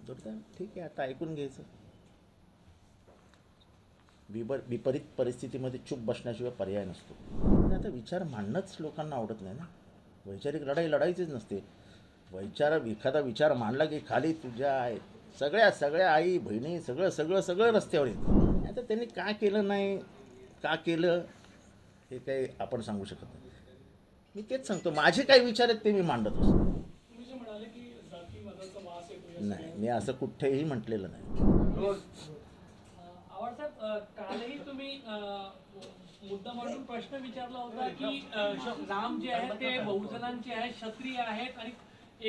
दुर्दैव ठीक आहे, आता ऐकून घ्यायचं. विपरीत परिस्थितीमध्ये चूप बसण्याशिवाय पर्याय नसतो. आणि आता विचार मांडणंच लोकांना आवडत नाही ना. वैचारिक लढाई लढायचीच नसते. एखादा विचार मांडला की खाली तुझ्या सगळ्या सगळ्या आई बहिणी सगळं सगळं सगळं रस्त्यावर येतं. आता त्यांनी का केलं नाही, का केलं, हे काही आपण सांगू शकत नाही. मी तेच सांगतो, माझे काही विचार आहेत ते मी मांडत असतो. तुम्ही जे म्हणाले की जाती मताचा वास येतो या नाही, मी सगळ्या असं कुठेही म्हटलेलं नाही. आवाज साहेब, कालही तुम्ही मुद्दा मांडून प्रश्न विचारला होता की राम जे आहे ते बहुजनांचे आहेत, क्षत्रिय आहेत आणि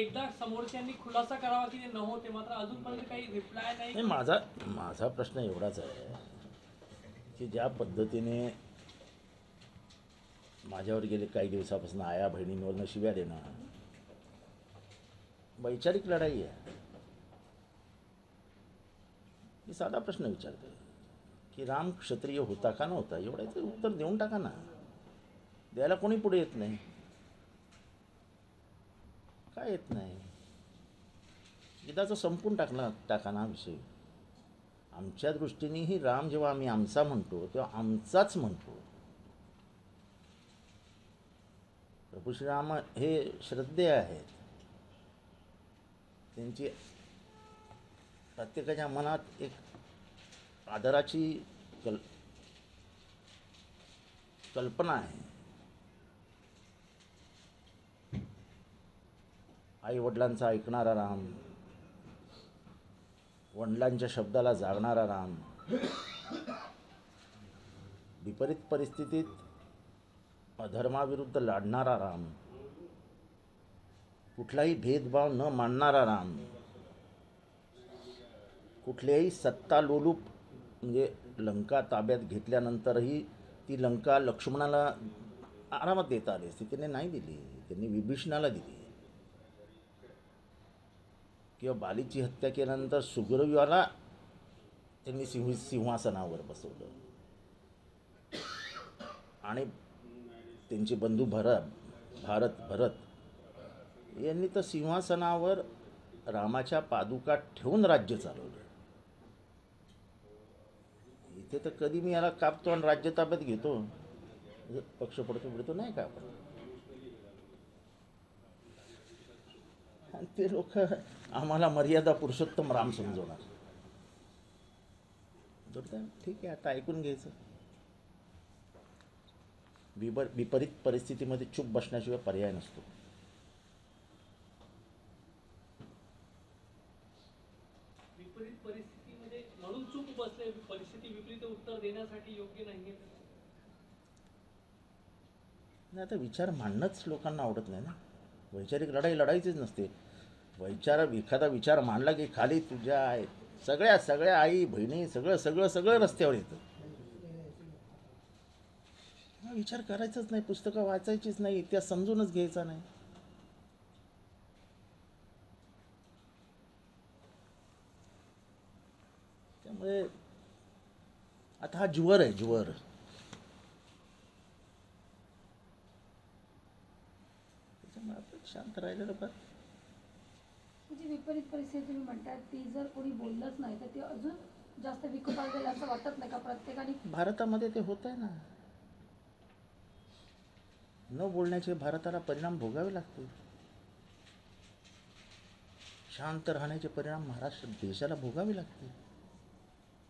एकदा समोरच्यांनी खुलासा करावा की ते नव्हते, मात्र अजूनपर्यंत काही रिप्लाय नाही. नाही, माझा प्रश्न एवढाच आहे की ज्या पद्धतीने माझ्यावर गेले काही दिवसापासून आया बहिणींवरनं शिव्या देणं वैचारिक लढाई आहे. मी साधा प्रश्न विचारतो की राम क्षत्रिय होता का नव्हता, एवढं उत्तर देऊन टाका ना. द्यायला कोणी पुढे येत नाही. काय येत नाही, गीताचं संपून टाका ना विषय. आमच्या दृष्टीनेही राम जेव्हा आम्ही आमचा म्हणतो तेव्हा आमचाच म्हणतो. प्रभू श्रीराम हे श्रद्धेय आहेत. त्यांची प्रत्येकाच्या मनात एक आदराची कल्पना आहे. आई वडिलांचा ऐकणारा राम, वडिलांच्या शब्दाला जागणारा राम, विपरीत परिस्थितीत अधर्माविरुद्ध लढणारा राम, कुठलाही भेदभाव न मानणारा राम, कुठल्याही सत्ता लोलूप, म्हणजे लंका ताब्यात घेतल्यानंतरही ती लंका लक्ष्मणाला आरामात देता आली असती, त्यांनी नाही दिली. त्यांनी विभीषणाला दिली. किंवा बालीची हत्या केल्यानंतर सुग्रीवाला त्यांनी सिंहासनावर बसवलं आणि त्यांचे बंधू भरत यांनी तर सिंहासनावर रामाच्या पादुका ठेवून राज्य चालवलं. इथे तर कधी मी याला कापतो आणि राज्य ताब्यात घेतो, पक्ष पडतो नाही का आपण. आणि ते लोक आम्हाला मर्यादा पुरुषोत्तम राम समजवणार. दुर्दैव ठीक आहे, आता ऐकून घ्यायचं. विपरीत परिस्थितीमध्ये चूप बसण्याशिवाय पर्याय नसतो. विपरीत परिस्थितीमध्ये म्हणून चूक बसले, परिस्थिती विपरीत उत्तर देण्यासाठी योग्य नाहीये. नाही, आता विचार मांडणंच लोकांना आवडत नाही ना. वैचारिक लढाई लढायचीच नसते. एखादा विचार मांडला की खाली तुझ्या सगळ्या सगळ्या आई बहिणी सगळं सगळं सगळं रस्त्यावर येतं. विचार करायचाच नाही, पुस्तकं वाचायचीच नाही, इतिहास समजूनच घ्यायचा नाही. त्यामुळे आता हा ज्वर आहे, ज्वर. त्याच्यामुळे आपण शांत राहिलेलं बरं. जी विपरीत परिस्थिती तुम्ही म्हणताय ती जर कोणी बोललंच नाही तर ती अजून जास्त विकोपाला जाईल असं वाटत नाही का प्रत्येकाने? भारतामध्ये ते होत आहे ना. न बोलण्याचे भारताला परिणाम भोगावे लागतील. शांत राहण्याचे परिणाम महाराष्ट्र देशाला भोगावे लागतील.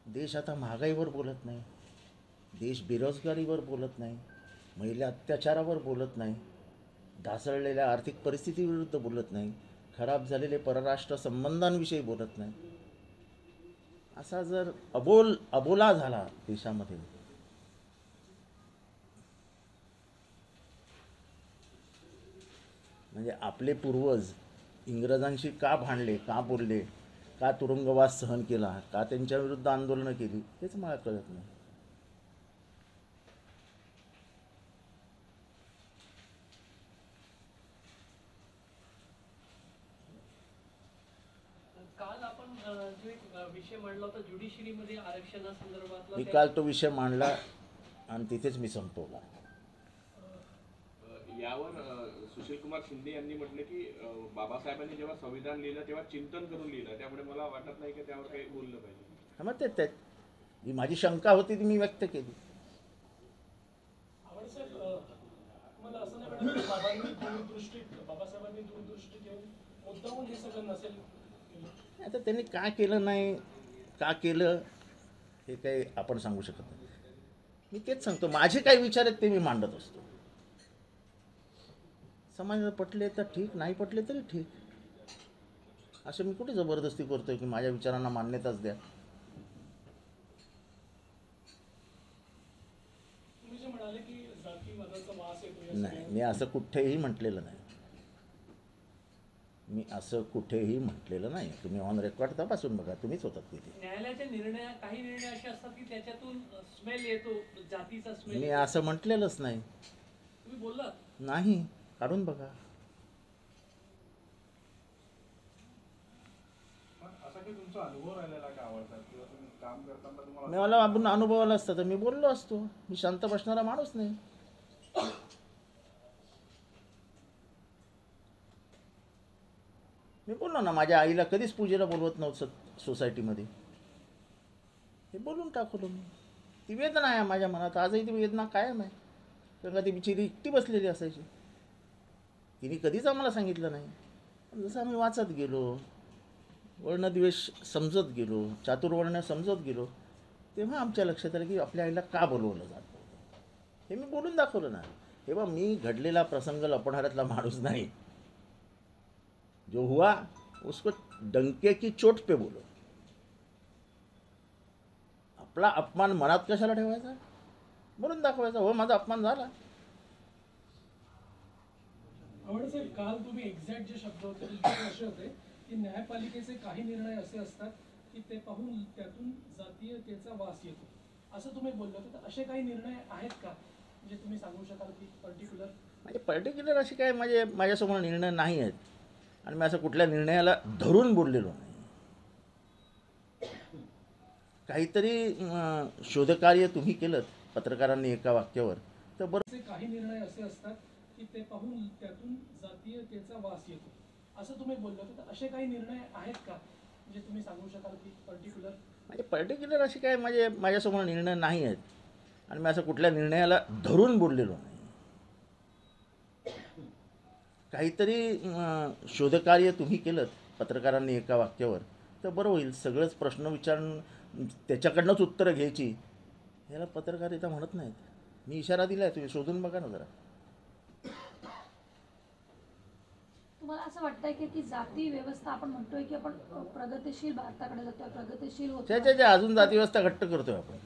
देश आता महागाईवर बोलत नाही, देश बेरोजगारीवर बोलत नाही, महिला अत्याचारावर बोलत नाही, ढासळलेल्या आर्थिक परिस्थितीविरुद्ध बोलत नाही, खराब झालेले परराष्ट्र संबंधांविषयी बोलत नाही. असा जर अबोला झाला देशामध्ये, म्हणजे आपले पूर्वज इंग्रजांशी का भांडले, का बोलले, का तुरुंगवास सहन केला, का त्यांच्या विरुद्ध आंदोलनं केली, हेच मला कळत नाही. काल आपण जो एक विषय मांडला होता ज्युडिशरीमध्ये आरक्षणासंदर्भातला, मी काल तो विषय मांडला आणि तिथेच मी संपवला. यावर सुशीलकुमार शिंदे यांनी म्हटलं की बाबासाहेबांनी जेव्हा संविधान लिहिलं तेव्हा चिंतन करून लिहिलं, त्यामुळे मला वाटत नाही की त्यावर काही बोललं पाहिजे. हा, मग ते ही माझी शंका होती ती मी व्यक्त केली. साहेब मला असं नाही वाटत बाबासाहेबांनी दूरदृष्टी घेऊन मुद्दामून हे सगळं नसेल केलं. आता त्यांनी का केलं नाही, का केलं हे काही आपण सांगू शकत नाही. मी तेच सांगतो, माझे काही विचार आहेत ते मी मांडत असतो. समाजाला पटले तर ठीक, नाही पटले तरी ठीक. असं मी कुठे जबरदस्ती करतोय की माझ्या विचारांना मान्यताच द्या. तुम्ही जे म्हणाले की जातीवादाचा वास येतो या नाही, मी असं कुठेही म्हटलेलं नाही. मी असं कुठेही म्हटलेलं नाही. तुम्ही ऑन रेकॉर्ड तपासून बघा, तुम्हीच होतात तिथे. न्यायालयाच्या काही निर्णय असे असतात की त्याच्यातून स्मेल येतो, जातीचा स्मेल. मी असं म्हटलेलंच नाही. तुम्ही बोललात नाही, काढून बघा. असा की तुमचा अनुभव राहिलेला का आवडतात किंवा तुम्ही काम करताना तुम्हाला मी मला आपण अनुभव आला असता तर मी बोललो असतो. मी शांत बसणारा माणूस नाही. मी बोललो ना, माझ्या आईला कधीच पूजेला बोलवत नव्हतं सोसायटीमध्ये. हे बोलून टाकलो मी. ती वेदना आहे माझ्या मनात, आजही ती वेदना कायम आहे. कारण का ती बिचारी एकटी बसलेली असायची. तिने कधीच आम्हाला सांगितलं नाही. पण जसं आम्ही वाचत गेलो, वर्णद्वेष समजत गेलो, चातुर्वर्ण समजत गेलो, तेव्हा आमच्या लक्षात आलं की आपल्या आईला का बोलवलं जातं. हे मी बोलून दाखवलं ना. तेव्हा मी घडलेला प्रसंग लपवणाऱ्यातला माणूस नाही. जो हुआ उसको डंके की चोट पे बोलो. आपला अपमान मनात कशाला ठेवायचा, बोलून दाखवायचा. हो, माझा अपमान झाला. साहेब काल तुम्ही एक्झॅक्ट जे शब्द होते ते असे होते की न्यायपालिकेचे काही निर्णय असे असतात की ते पाहून त्यातून जातीयतेचा वास येतो, असं तुम्ही बोलले होते. तर असे काही निर्णय आहेत का जे तुम्ही सांगू शकाल की पर्टिक्युलर? म्हणजे पर्टिक्युलर असे काय माझ्यासमोर निर्णय नाही आहेत. आणि मी असं कुठल्या निर्णयाला धरून बोललेलो नाही. काहीतरी शोधकार्य तुम्ही केलं पत्रकारांनी एका वाक्यावर, तर बरं. काही निर्णय असे असतात की ते पाहून त्यातून जातीयतेचा वास येतो, असं तुम्ही बोलले होते. तर असे काही निर्णय आहेत का जे तुम्ही सांगू शकाल की पर्टिक्युलर? म्हणजे पर्टिक्युलर असे काय माझ्यासमोर निर्णय नाही आहेत. आणि मी असं कुठल्या निर्णयाला धरून बोललेलो नाही. काहीतरी शोधकार्य तुम्ही केलं पत्रकारांनी एका वाक्यावर, तर बरं होईल. सगळंच प्रश्न विचारून त्याच्याकडनंच उत्तरं घ्यायची, याला पत्रकारिता म्हणत नाहीत. मी इशारा दिला आहे, तुम्ही शोधून बघा ना जरा. तुम्हाला असं वाटतंय की जाती व्यवस्था आपण म्हणतोय की आपण प्रगतिशील भारताकडे जातोय, प्रगतिशील होतो, त्याच्या अजून जातीव्यवस्था घट्ट करतोय आपण.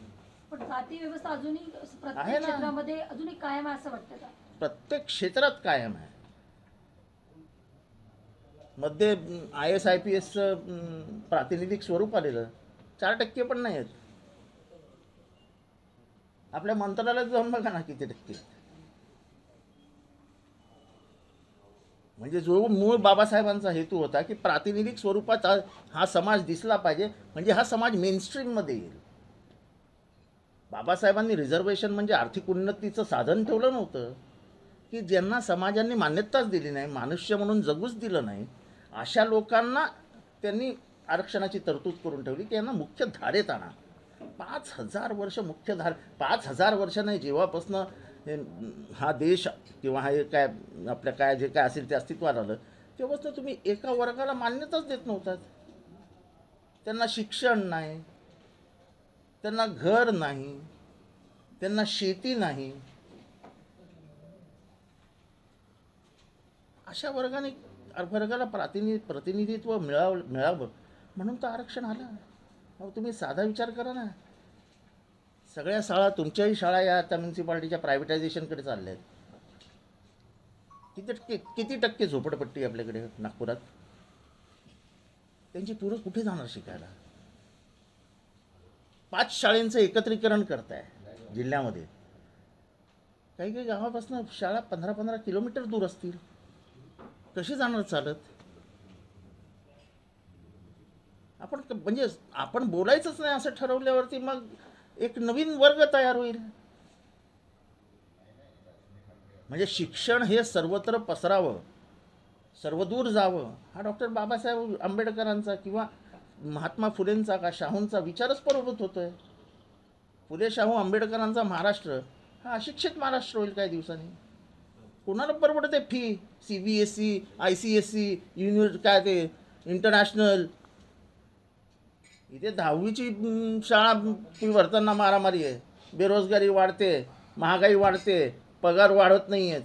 पण जाती व्यवस्था अजूनही आहे प्रत्येक ना. क्षेत्रामध्ये अजूनही कायम आहे असं वाटतं का? प्रत्येक क्षेत्रात कायम आहे. मध्ये IAS-IPSचं प्रातिनिधिक स्वरूप आलेलं 4% पण नाही आहेत. आपल्या मंत्रालयात जाऊन बघा ना किती टक्के. म्हणजे जो मूळ बाबासाहेबांचा हेतू होता की प्रातिनिधिक स्वरूपात हा समाज दिसला पाहिजे, म्हणजे हा समाज मेनस्ट्रीममध्ये येईल. बाबासाहेबांनी रिझर्वेशन म्हणजे आर्थिक उन्नतीचं साधन ठेवलं नव्हतं, की ज्यांना समाजाने मान्यताच दिली नाही, मनुष्य म्हणून जगूच दिलं नाही, अशा लोकांना त्यांनी आरक्षणाची तरतूद करून ठेवली की यांना मुख्य धारेत आणा. 5000 वर्ष मुख्य 5000 वर्ष नाही, जेव्हापासनं हा देश किंवा हे काय आपल्या काय जे काय असेल ते अस्तित्वात आलं, तेव्हापासून तुम्ही एका वर्गाला मान्यताच देत नव्हतात. त्यांना शिक्षण नाही, त्यांना घर नाही, त्यांना शेती नाही. अशा वर्गाला प्रतिनिधित्व मिळावं म्हणून तर आरक्षण आलं. मग तुम्ही साधा विचार करा ना. सगळ्या शाळा, तुमच्याही शाळा या आता म्युन्सिपाल्टीच्या प्रायव्हेटायझेशनकडे चालल्या आहेत. किती टक्के झोपडपट्टी आपल्याकडे नागपुरात? त्यांची पोरं कुठे जाणार शिकायला? 5 शाळेंचं एकत्रीकरण करताय जिल्ह्यामध्ये. काही काही गावापासून शाळा 15-15 किलोमीटर दूर असतील. कशी जाणार चालत? आपण बोलायचंच नाही असं ठरवल्यावरती मग एक नवीन वर्ग तयार होईल. म्हणजे शिक्षण हे सर्वत्र पसरावं, सर्वदूर जावं, हा डॉक्टर बाबासाहेब आंबेडकरांचा किंवा महात्मा फुलेंचा का शाहूंचा विचारच प्रवृत्त होतोय. फुले शाहू आंबेडकरांचा महाराष्ट्र हा अशिक्षित महाराष्ट्र होईल काही दिवसांनी. कोणाला परवडते फी? CBSE, ICSE, काय ते इंटरनॅशनल, इथे 10वीची शाळा फी भरताना मारामारी आहे. बेरोजगारी वाढते, महागाई वाढते, पगार वाढत नाही आहेत,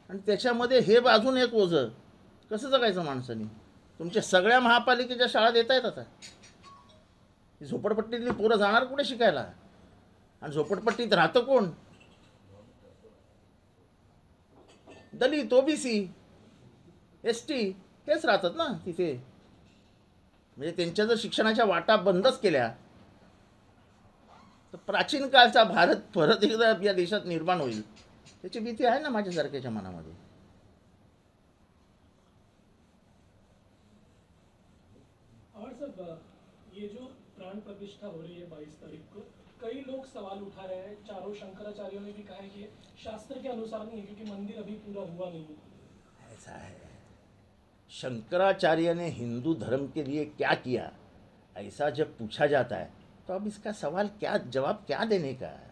आणि त्याच्यामध्ये हे अजून एक ओझं. कसं जगायचं माणसांनी? तुमच्या सगळ्या महापालिकेच्या शाळा देता येत आता. झोपडपट्टीतली पोरं जाणार कुठे शिकायला? आणि झोपडपट्टीत राहतं कोण? दलित, OBC, ST हेच राहतात ना तिथे. म्हणजे त्यांच्या जर शिक्षणाच्या वाटा बंदच केल्या तर प्राचीन काळचा भारत परत एकदा या देशात निर्माण होईल, त्याची भीती आहे ना माझ्यासारख्याच्या मनामध्ये. और सब ये जो प्राण प्रतिष्ठा हो रही है 22 तारीख को, कई लोग सवाल उठा रहे हैं, चारों शंकराचार्यों ने भी कहा है कि ये शास्त्र के अनुसार नहीं है क्योंकि मंदिर अभी पूरा हुआ नहीं है। ऐसा है, शंकराचार्य ने हिंदू धर्म के लिए क्या किया, ऐसा जब पूछा जाता है तो अब इसका सवाल क्या, जवाब क्या देने का है?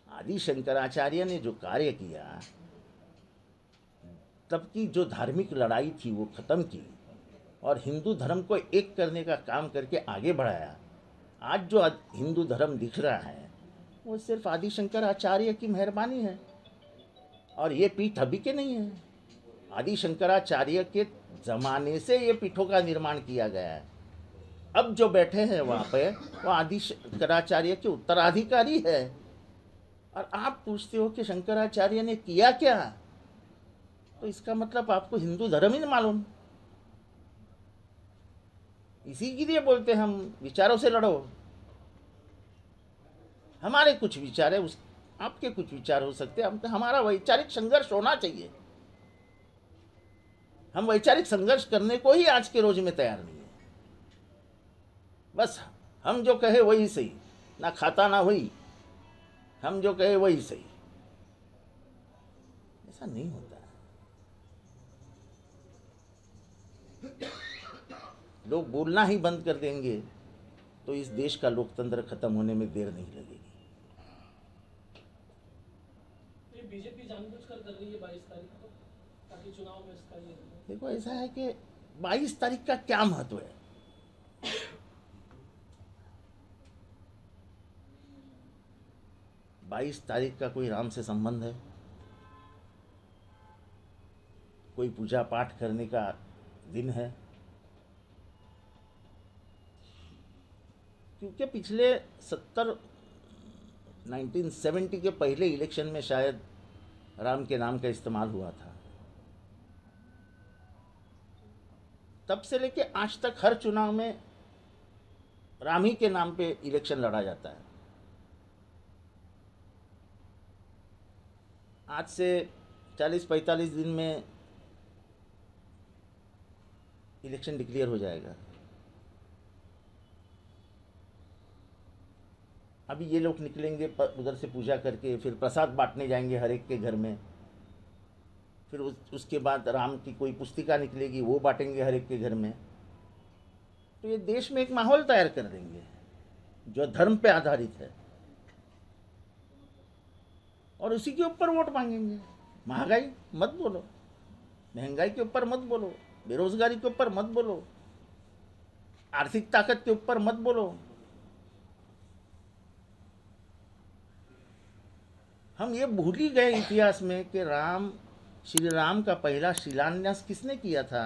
आदि शंकराचार्य ने जो कार्य किया, तब की जो धार्मिक लड़ाई थी वो खत्म की और हिंदू धर्म को एक करने का काम करके आगे बढ़ाया. आज जो हिंदू धर्म दिख रहा है वो सिर्फ आदि शंकराचार्य की मेहरबानी है, और ये पीठ अभी के नहीं है. आदि शंकराचार्य के ज़माने से ये पीठों का निर्माण किया गया है. अब जो बैठे हैं वहाँ पे वो आदि शंकराचार्य के उत्तराधिकारी है. और आप पूछते हो कि शंकराचार्य ने किया क्या, तो इसका मतलब आपको हिंदू धर्म ही नहीं मालूम. इसी के लिए बोलते हैं हम विचारों से लड़ो. हमारे कुछ विचार है, उस आपके कुछ विचार हो सकते हैं. हमारा वैचारिक संघर्ष होना चाहिए. हम वैचारिक संघर्ष करने को ही आज के रोज में तैयार नहीं है. बस हम जो कहे वही सही, ना खाता ना वही, हम जो कहे वही सही. ऐसा नहीं होता. लोग बोलना ही बंद कर देंगे तो इस देश का लोकतंत्र खत्म होने में देर नहीं लगेगी. ये बीजेपी जानबूझकर कर रही है 22 तारीख को ताकि चुनाव में इसका ये देखो, ऐसा है कि 22 तारीख का क्या महत्व है? बाईस तारीख का कोई राम से संबंध है? कोई पूजा पाठ करने का दिन है? क्योंकि पिछले 1970 के पहले इलेक्शन में शायद राम के नाम का इस्तेमाल हुआ था. तब से लेके आज तक हर चुनाव में राम ही के नाम पे इलेक्शन लड़ा जाता है. आज से 40-45 दिन में इलेक्शन डिक्लेयर हो जाएगा. अभी ये लोग निकलेंगे उधर से पूजा करके, फिर प्रसाद बांटने जाएंगे हर एक के घर में. फिर उसके बाद राम की कोई पुस्तिका निकलेगी, वो बांटेंगे हर एक के घर में. तो ये देश में एक माहौल तैयार कर देंगे जो धर्म पे आधारित है, और उसी के ऊपर वोट मांगेंगे. महंगाई मत बोलो, महंगाई के ऊपर मत बोलो, बेरोजगारी के ऊपर मत बोलो, आर्थिक ताकत के ऊपर मत बोलो. हम ये भूल ही गए इतिहास में कि श्री राम का पहला शिलान्यास किसने किया था?